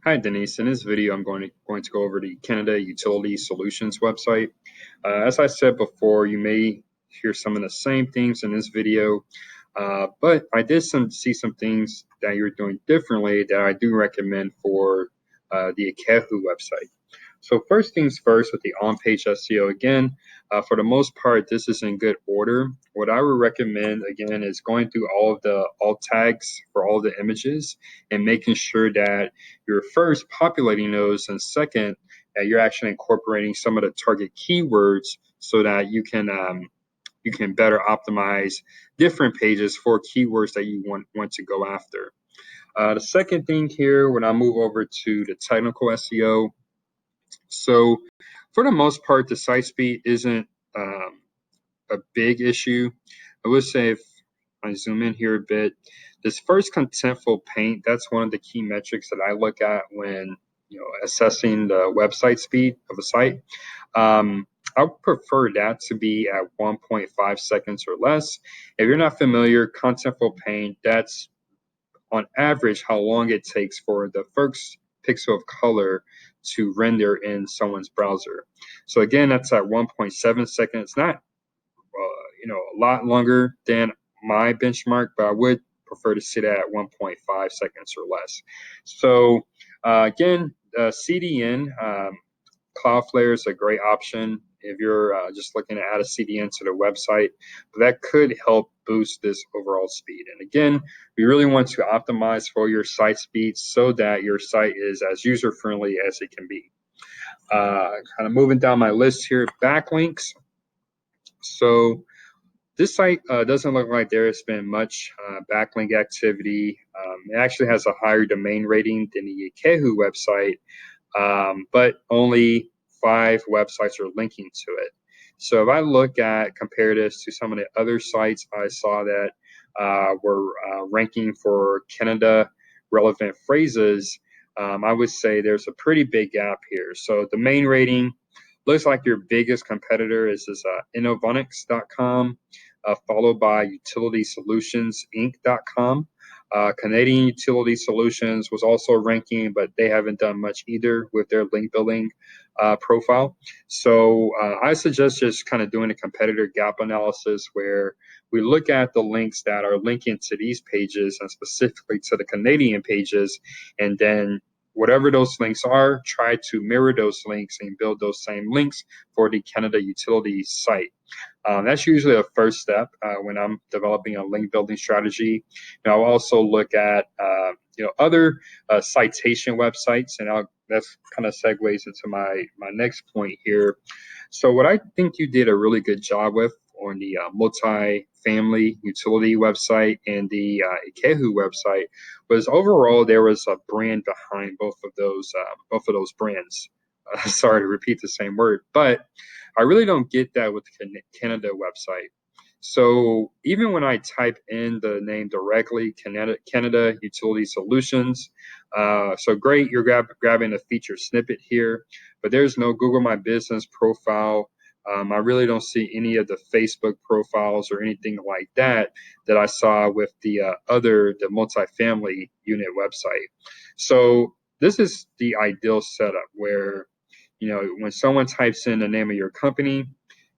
Hi, Denise. In this video, I'm going to go over the Canada Utility Solutions website. As I said before, you may hear some of the same things in this video, but I did see some things that you're doing differently that I do recommend for the Ikehu website. So first things first with the on-page SEO, again, for the most part, this is in good order. What I would recommend, again, is going through all of the alt tags for all the images and making sure that you're first populating those, and second, that you're actually incorporating some of the target keywords so that you can better optimize different pages for keywords that you want to go after. The second thing here, when I move over to the technical SEO, so for the most part, the site speed isn't a big issue. I would say if I zoom in here a bit, this first contentful paint, that's one of the key metrics that I look at when assessing the website speed of a site. I would prefer that to be at 1.5 seconds or less. If you're not familiar, contentful paint, that's on average how long it takes for the first pixel of color to render in someone's browser. So again, that's at 1.7 seconds. It's not a lot longer than my benchmark, but I would prefer to sit at 1.5 seconds or less. So again, CDN, Cloudflare is a great option if you're just looking to add a CDN to the website, but that could help boost this overall speed. And again, we really want to optimize for your site speed so that your site is as user-friendly as it can be. Kind of moving down my list here, backlinks. So this site doesn't look like there has been much backlink activity. It actually has a higher domain rating than the Ikehu website, but only 5 websites are linking to it. So if I compare this to some of the other sites I saw that were ranking for Canada relevant phrases, I would say there's a pretty big gap here. So domain rating looks like your biggest competitor is this innovonics.com, followed by utilitysolutionsinc.com. Canadian Utility Solutions was also ranking, but they haven't done much either with their link building profile. So I suggest just kind of doing a competitor gap analysis where we look at the links that are linking to these pages and specifically to the Canadian pages, and then whatever those links are, try to mirror those links and build those same links for the Canada Utilities site. That's usually a first step when I'm developing a link building strategy. And I'll also look at other citation websites, and that's kind of segues into my next point here. So what I think you did a really good job with on the multi-family utility website and the Ikehu website was overall there was a brand behind both of those brands. Sorry to repeat the same word, but I really don't get that with the Canada website. So even when I type in the name directly, Canada Utility Solutions, so great, you're grabbing a featured snippet here, but there's no Google My Business profile. I really don't see any of the Facebook profiles or anything like that I saw with the multifamily unit website. So this is the ideal setup where, when someone types in the name of your company,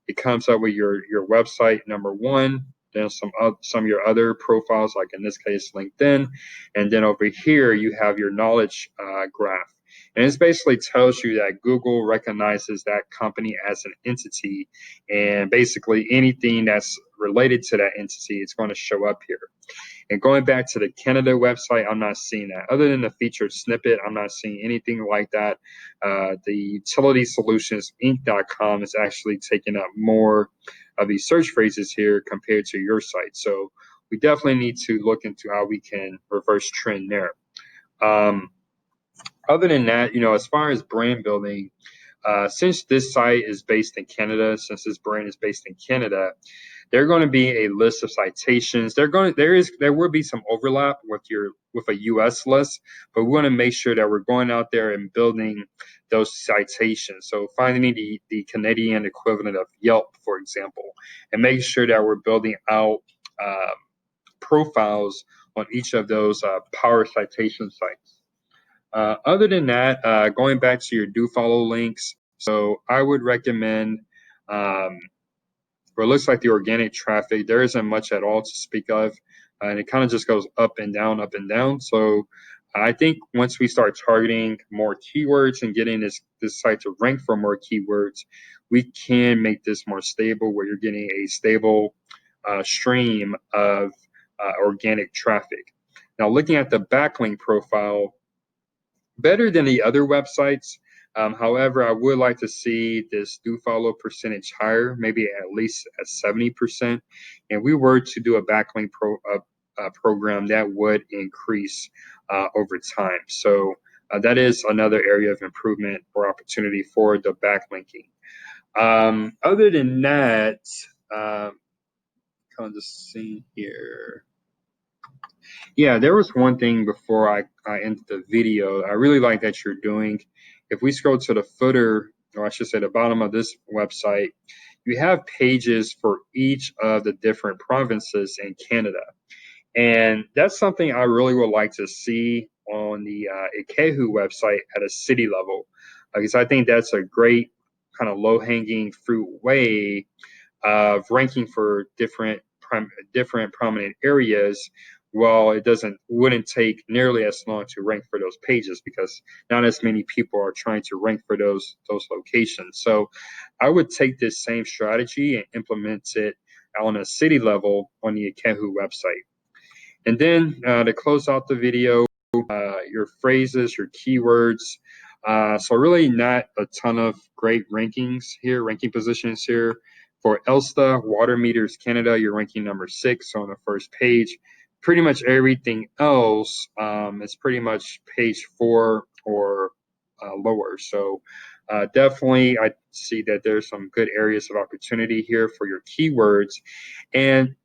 it comes up with your website, number one, then some of your other profiles, like in this case, LinkedIn. And then over here, you have your knowledge graph. And it basically tells you that Google recognizes that company as an entity, and basically anything that's related to that entity is going to show up here. And going back to the Canada website, I'm not seeing that. Other than the featured snippet, I'm not seeing anything like that. The utilitysolutionsinc.com is actually taking up more of these search phrases here compared to your site. So we definitely need to look into how we can reverse trend there. Other than that, as far as brand building, since this site is based in Canada, since this brand is based in Canada, there are going to be a list of citations. There will be some overlap with a U.S. list, but we want to make sure that we're going out there and building those citations. So finding the Canadian equivalent of Yelp, for example, and making sure that we're building out profiles on each of those power citation sites. Other than that, going back to your do follow links, so I would recommend, where it looks like the organic traffic, there isn't much at all to speak of, and it kind of just goes up and down, up and down. So I think once we start targeting more keywords and getting this site to rank for more keywords, we can make this more stable, where you're getting a stable stream of organic traffic. Now, looking at the backlink profile, better than the other websites. However, I would like to see this do follow percentage higher, maybe at least at 70%. And we were to do a backlink program, that would increase over time. So that is another area of improvement or opportunity for the backlinking. Other than that, kind of just seeing here. Yeah, there was one thing before I ended the video I really like that you're doing. If we scroll to the footer, or I should say the bottom of this website, you have pages for each of the different provinces in Canada. And that's something I really would like to see on the Ikehu website at a city level, because I think that's a great kind of low-hanging fruit way of ranking for different prominent areas. Well, it wouldn't take nearly as long to rank for those pages, because not as many people are trying to rank for those locations. So I would take this same strategy and implement it on a city level on the Ikehu website. And then to close out the video, your phrases, your keywords. So really not a ton of great rankings here, ranking positions here. For Elsta Water Meters Canada, you're ranking number 6 on the first page. Pretty much everything else is pretty much page 4 or lower. So definitely I see that there's some good areas of opportunity here for your keywords. And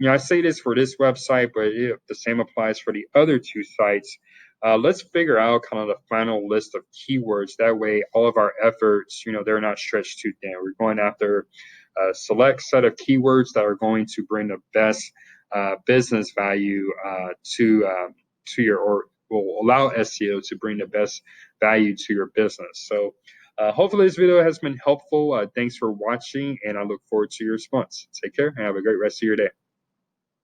I say this for this website, but the same applies for the other two sites. Let's figure out kind of the final list of keywords. That way, all of our efforts, they're not stretched too thin. We're going after a select set of keywords that are going to bring the best business value to your, or will allow SEO to bring the best value to your business. So hopefully this video has been helpful. Thanks for watching, and I look forward to your response. Take care and have a great rest of your day.